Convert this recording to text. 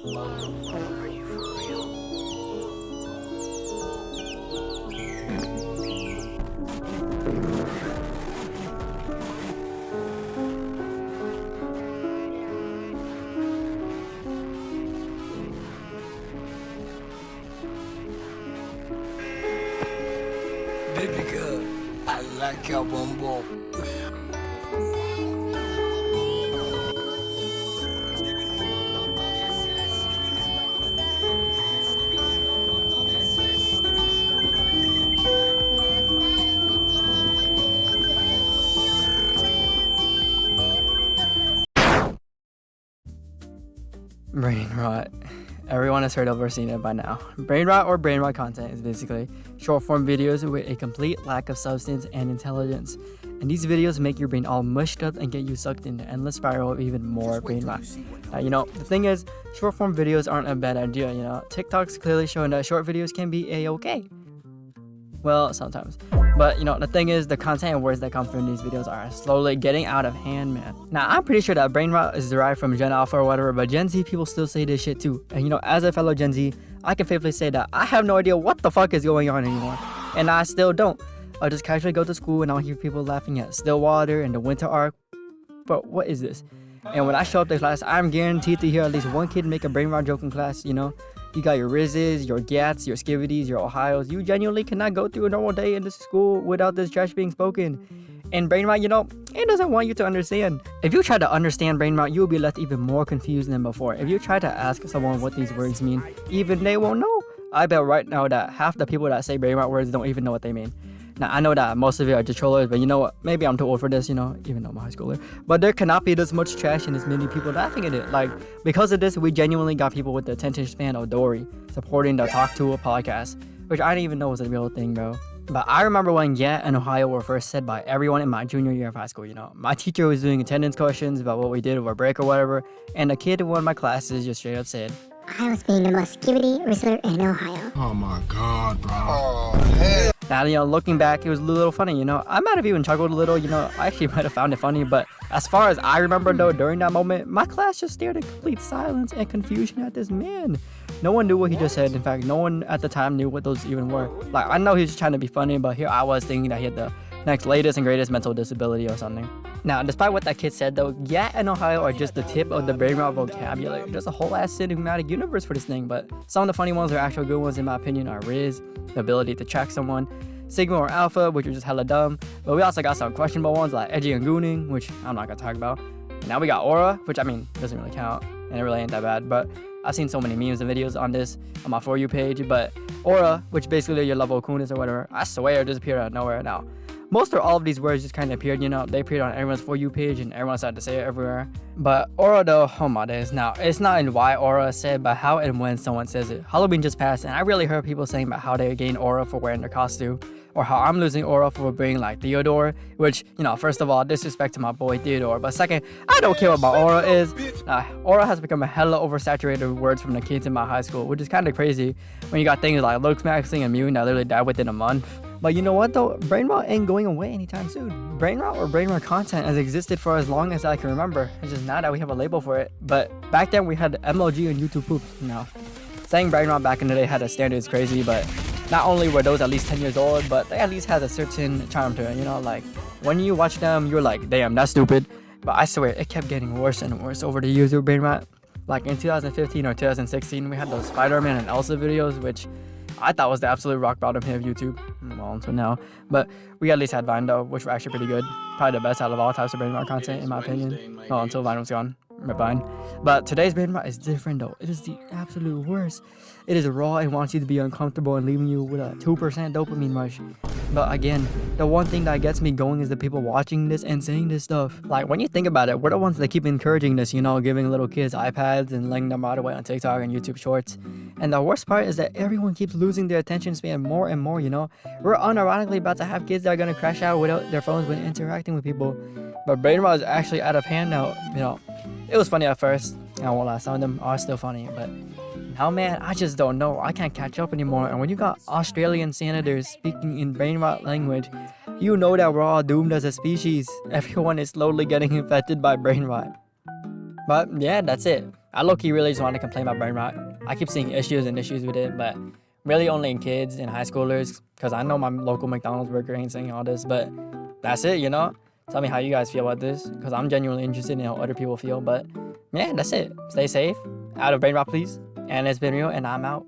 Are you for real? Baby girl, I like your bumbo. Brain rot. Everyone has heard of or seen it by now. Brain rot or brain rot content is basically short form videos with a complete lack of substance and intelligence. And these videos make your brain all mushed up and get you sucked into endless spiral of even more brain rot. Now, the thing is, short form videos aren't a bad idea, TikTok's clearly showing that short videos can be a-okay. Well, sometimes. But, the thing is, the content and words that come from these videos are slowly getting out of hand, man. Now, I'm pretty sure that brain rot is derived from Gen Alpha or whatever, but Gen Z people still say this shit too. And, as a fellow Gen Z, I can faithfully say that I have no idea what the fuck is going on anymore. And I still don't. I'll just casually go to school and I'll hear people laughing at Stillwater and the Winter Arc. But what is this? And when I show up to class, I'm guaranteed to hear at least one kid make a brain rot joke in class, You got your Rizzes, your Gats, your Skivvities, your Ohios. You genuinely cannot go through a normal day in this school without this trash being spoken. And brain rot, it doesn't want you to understand. If you try to understand brain rot, you'll be left even more confused than before. If you try to ask someone what these words mean, even they won't know. I bet right now that half the people that say brain rot words don't even know what they mean. Now, I know that most of you are just trollers, but you know what? Maybe I'm too old for this, even though I'm a high schooler. But there cannot be this much trash and as many people laughing at it. Like, because of this, we genuinely got people with the attention span of Dory supporting the Talk to a podcast, which I didn't even know was a real thing, bro. But I remember when Yeah and Ohio were first said by everyone in my junior year of high school, My teacher was doing attendance questions about what we did over break or whatever, and a kid in one of my classes just straight up said, I was being the most skibbity Rizzler in Ohio. Oh my god, bro. Oh, hell. Now, looking back, it was a little funny, I might have even chuckled a little, I actually might have found it funny, but as far as I remember, though, during that moment, my class just stared in complete silence and confusion at this man. No one knew what he just said. In fact, no one at the time knew what those even were. Like, I know he was just trying to be funny, but here I was thinking that he had the next latest and greatest mental disability or something. Now, despite what that kid said, though, Yeah and Ohio are just the tip of the brain rot vocabulary. There's a whole ass cinematic universe for this thing, but some of the funny ones or actual good ones, in my opinion, are Riz, the ability to track someone, Sigma or Alpha, which are just hella dumb, but we also got some questionable ones like Edgy and Gooning, which I'm not gonna talk about. And now we got Aura, which doesn't really count, and it really ain't that bad, but I've seen so many memes and videos on this on my For You page. But Aura, which basically your level of coolness or whatever, I swear it just appeared out of nowhere. Now, most or all of these words just kind of appeared, they appeared on everyone's For You page and everyone started to say it everywhere. But Aura, though, oh my days. Now, it's not in why Aura is said, but how and when someone says it. Halloween just passed, and I really heard people saying about how they gain aura for wearing their costume, or how I'm losing aura for being like Theodore, which, first of all, disrespect to my boy Theodore, but second, I don't care what my aura is. Aura has become a hella oversaturated with words from the kids in my high school, which is kind of crazy when you got things like looks maxing and Mew that literally died within a month. But you know what though? Brain rot ain't going away anytime soon. Brain rot or brain rot content has existed for as long as I can remember. It's just now that we have a label for it. But back then we had MLG and YouTube poop. Saying brain rot back in the day had a standard is crazy, but not only were those at least 10 years old, but they at least had a certain charm to it, like when you watch them, you're like, damn, that's stupid. But I swear, it kept getting worse and worse over the years with brain rot. Like in 2015 or 2016, we had those Spider-Man and Elsa videos, which I thought was the absolute rock bottom hit of YouTube. Well, until now. But we at least had Vine though, which were actually pretty good. Probably the best out of all types of brain rot content, in my opinion. Well, until Vine was gone. Vine. But today's brain rot is different though. It is the absolute worst. It is raw and wants you to be uncomfortable and leaving you with a 2% dopamine rush. But again, the one thing that gets me going is the people watching this and saying this stuff. Like, when you think about it, we're the ones that keep encouraging this, giving little kids iPads and letting them ride away on TikTok and YouTube Shorts. And the worst part is that everyone keeps losing their attention span more and more, We're unironically about to have kids that are going to crash out without their phones when interacting with people. But brain rot is actually out of hand now, It was funny at first. I won't lie, some of them are still funny, but now, man, I just don't know. I can't catch up anymore. And when you got Australian senators speaking in brain rot language, you know that we're all doomed as a species. Everyone is slowly getting infected by brain rot. But yeah, that's it. I low-key really just want to complain about brain rot. I keep seeing issues and issues with it, but really only in kids and high schoolers, because I know my local McDonald's burger ain't saying all this, but that's it, you know? Tell me how you guys feel about this, because I'm genuinely interested in how other people feel, but yeah, that's it. Stay safe, out of brain rot, please, and it's been real, and I'm out.